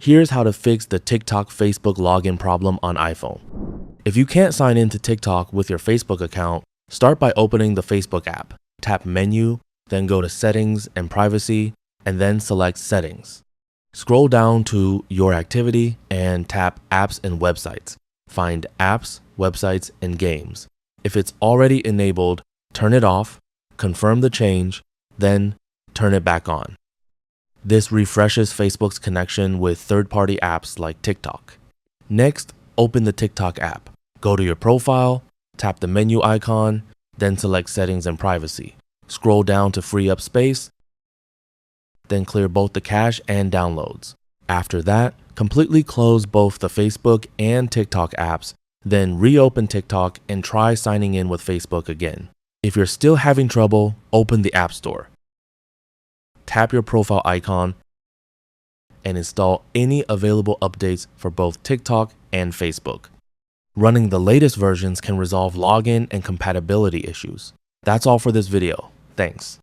Here's how to fix the TikTok Facebook login problem on iPhone. If you can't sign in to TikTok with your Facebook account, start by opening the Facebook app. Tap Menu, then go to Settings and Privacy, and then select Settings. Scroll down to Your Activity and tap Apps and Websites. Find Apps, Websites, and Games. If it's already enabled, turn it off, confirm the change, then turn it back on. This refreshes Facebook's connection with third-party apps like TikTok. Next, open the TikTok app. Go to your profile, tap the menu icon, then select Settings and Privacy. Scroll down to free up space, then clear both the cache and downloads. After that, completely close both the Facebook and TikTok apps, then reopen TikTok and try signing in with Facebook again. If you're still having trouble, open the App Store. Tap your profile icon and install any available updates for both TikTok and Facebook. Running the latest versions can resolve login and compatibility issues. That's all for this video. Thanks.